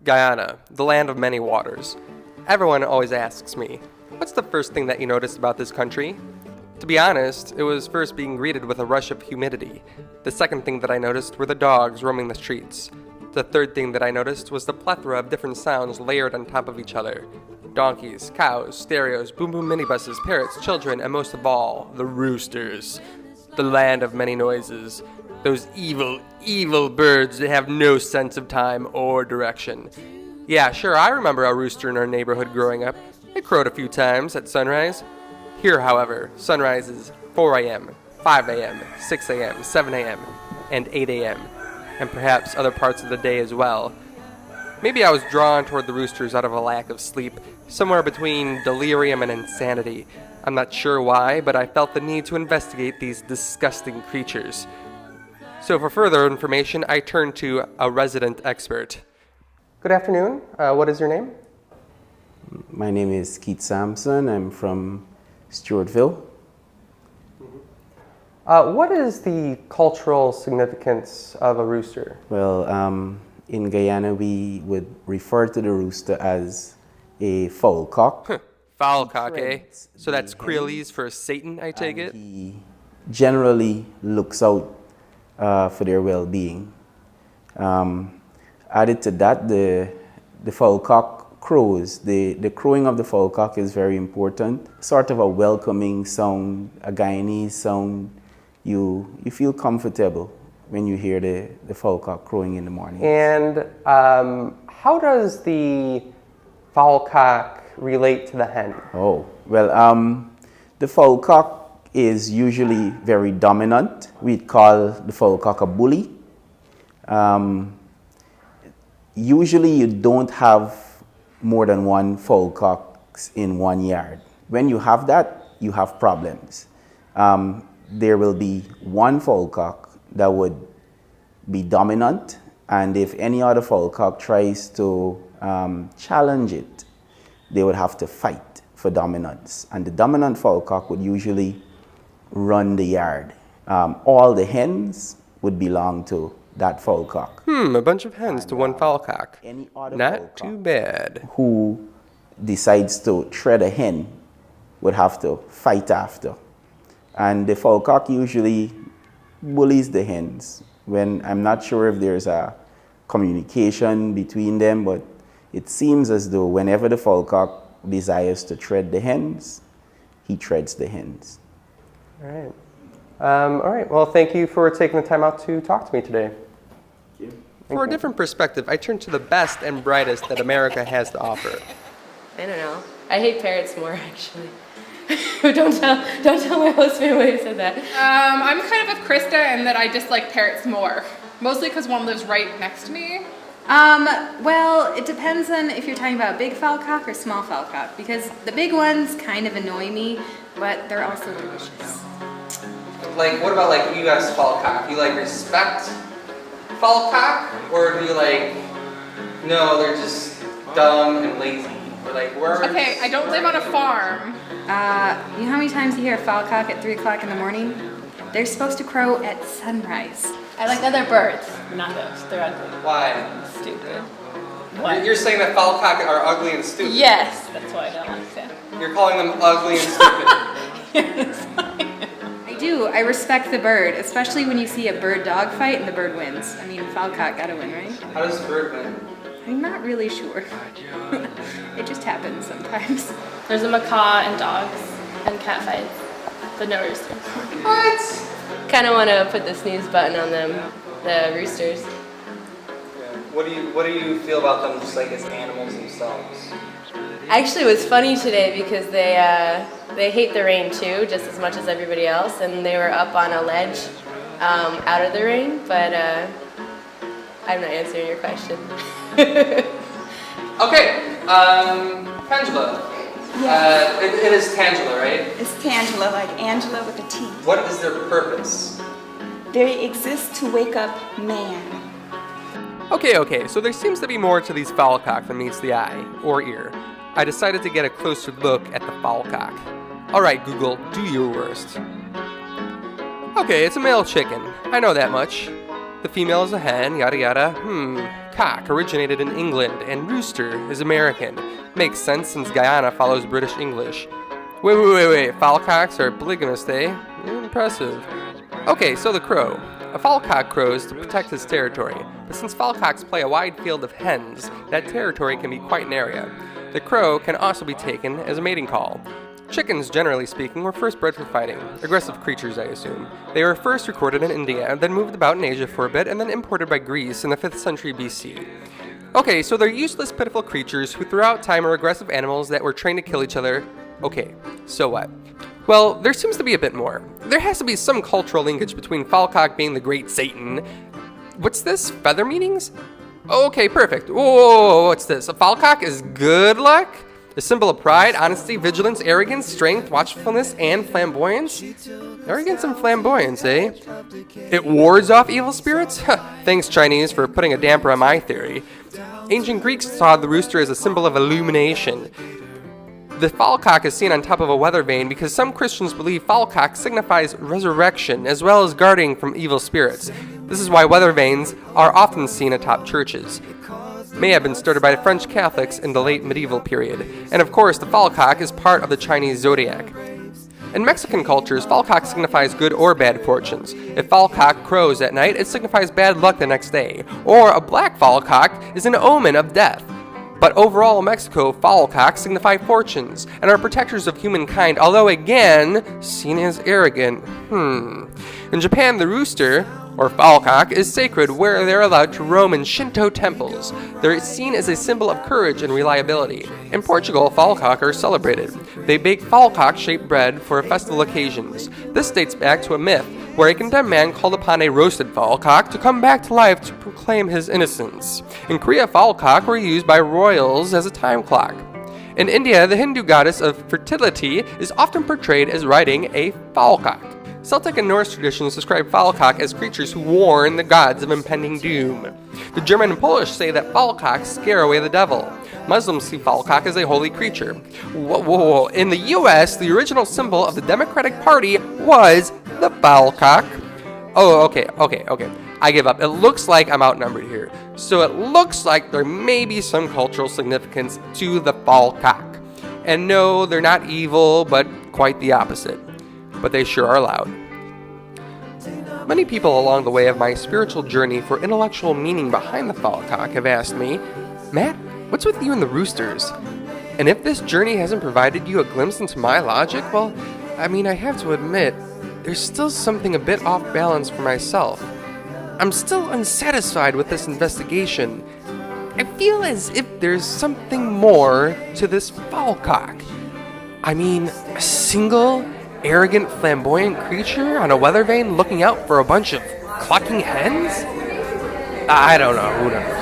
Guyana, the land of many waters. Everyone always asks me, what's the first thing that you noticed about this country? To be honest, it was first being greeted with a rush of humidity. The second thing that I noticed were the dogs roaming the streets. The third thing that I noticed was the plethora of different sounds layered on top of each other. Donkeys, cows, stereos, boom boom minibuses, parrots, children, and most of all, the roosters. The land of many noises. Those evil, evil birds that have no sense of time or direction. Yeah, sure, I remember a rooster in our neighborhood growing up. It crowed a few times at sunrise. Here, however, sunrise is 4 a.m., 5 a.m., 6 a.m., 7 a.m., and 8 a.m., and perhaps other parts of the day as well. Maybe I was drawn toward the roosters out of a lack of sleep, somewhere between delirium and insanity. I'm not sure why, but I felt the need to investigate these disgusting creatures. So for further information, I turned to a resident expert. Good afternoon. What is your name? My name is Keith Sampson. I'm from Stewartville. What is the cultural significance of a rooster? Well, in Guyana, we would refer to the rooster as a fowl cock. Fowl cock, eh? So that's Creolese for Satan, I take it? He generally looks out for their well-being. Added to that, the fowl cock crows. The crowing of the fowl cock is very important. Sort of a welcoming sound, a Guyanese sound. You feel comfortable when you hear the fowl cock crowing in the morning. And how does the fowl cock relate to the hen? Oh, well, the fowl cock is usually very dominant. We'd call the fowl cock a bully. Usually you don't have more than one fowl cock in one yard. When you have that, you have problems. There will be one fowl cock that would be dominant, and if any other fowl cock tries to challenge it, they would have to fight for dominance. And the dominant fowl cock would usually run the yard. All the hens would belong to that fowl cock. A bunch of hens to one fowl cock. Any other Not too bad. who decides to tread a hen would have to fight after. And the fowl cock usually bullies the hens. When I'm not sure if there's a communication between them, but it seems as though whenever the fowl cock desires to tread the hens, he treads the hens. All right. All right. Well, thank you for taking the time out to talk to me today. Thank you. For a different perspective, I turn to the best and brightest that America has to offer. I don't know. I hate parrots more, actually. don't tell my host family I said that. I'm kind of Krista in that I dislike parrots more. Mostly because one lives right next to me. Well, it depends on if you're talking about big fowl cock or small fowl cock, because the big ones kind of annoy me, but they're also delicious. Like, what about like U.S. fowl cock? Do you like respect fowl cock, or do you like, no, they're just dumb and lazy? Or like, where? Okay, I don't live on a farm. You know how many times you hear a fowl cock at 3 o'clock in the morning? They're supposed to crow at sunrise. I like other birds, not those. They're ugly. Why? Stupid. You're saying that fowl cock are ugly and stupid? Yes, that's why I don't like them. You're calling them ugly and stupid? I do. I respect the bird, especially when you see a bird-dog fight and the bird wins. I mean, fowl cock gotta win, right? How does the bird win? I'm not really sure. It just happens sometimes. There's a macaw and dogs and cat fights, but no roosters. What? Kind of want to put the snooze button on them, the roosters. What do you feel about them just like as animals themselves? Actually, it was funny today because they hate the rain too, just as much as everybody else, and they were up on a ledge out of the rain, but I'm not answering your question. Okay, Tangela. Yes. It is Tangela, right? It's Tangela, like Angela with a T. What is their purpose? They exist to wake up man. Okay, so there seems to be more to these fowl cock than meets the eye, or ear. I decided to get a closer look at the fowl cock. Alright, Google, do your worst. Okay, it's a male chicken. I know that much. The female is a hen, yada yada. Cock originated in England, and rooster is American. Makes sense since Guyana follows British English. Wait. Fowl cocks are polygamous, eh? Impressive. Okay, so the crow. A fowl cock crows to protect his territory, but since fowl cocks play a wide field of hens, that territory can be quite an area. The crow can also be taken as a mating call. Chickens, generally speaking, were first bred for fighting. Aggressive creatures, I assume. They were first recorded in India, then moved about in Asia for a bit, and then imported by Greece in the 5th century BC. Okay, so they're useless, pitiful creatures who throughout time are aggressive animals that were trained to kill each other. Okay, so what? Well, there seems to be a bit more. There has to be some cultural linkage between Fowlcock being the great Satan. What's this? Feather meanings? Okay, perfect. Whoa, what's this? A Fowlcock is good luck? A symbol of pride, honesty, vigilance, arrogance, strength, watchfulness, and flamboyance? Arrogance and flamboyance, eh? It wards off evil spirits? Thanks, Chinese, for putting a damper on my theory. Ancient Greeks saw the rooster as a symbol of illumination. The fowlcock is seen on top of a weather vane because some Christians believe fowlcock signifies resurrection as well as guarding from evil spirits. This is why weather vanes are often seen atop churches. May have been started by French Catholics in the late medieval period. And of course, the fowlcock is part of the Chinese zodiac. In Mexican cultures, fowlcock signifies good or bad fortunes. If fowlcock crows at night, it signifies bad luck the next day. Or a black fowlcock is an omen of death. But overall in Mexico, fowlcocks signify fortunes and are protectors of humankind, although again, seen as arrogant. In Japan, the rooster, or fowlcock, is sacred where they're allowed to roam in Shinto temples. They're seen as a symbol of courage and reliability. In Portugal, fowlcock are celebrated. They bake fowlcock-shaped bread for festival occasions. This dates back to a myth where a condemned man called upon a roasted fowlcock to come back to life to proclaim his innocence. In Korea, fowlcock were used by royals as a time clock. In India, the Hindu goddess of fertility is often portrayed as riding a fowlcock. Celtic and Norse traditions describe fowlcock as creatures who warn the gods of impending doom. The German and Polish say that fowlcocks scare away the devil. Muslims see fowlcock as a holy creature. Whoa. In the US, the original symbol of the Democratic Party was the fowlcock. Oh, okay. I give up. It looks like I'm outnumbered here. So it looks like there may be some cultural significance to the fowlcock. And no, they're not evil, but quite the opposite. But they sure are loud. Many people along the way of my spiritual journey for intellectual meaning behind the fowlcock have asked me, Matt, what's with you and the roosters? And if this journey hasn't provided you a glimpse into my logic, well, I have to admit, there's still something a bit off balance for myself. I'm still unsatisfied with this investigation. I feel as if there's something more to this fowlcock. A single arrogant, flamboyant creature on a weather vane looking out for a bunch of clucking hens? I don't know. Who knows?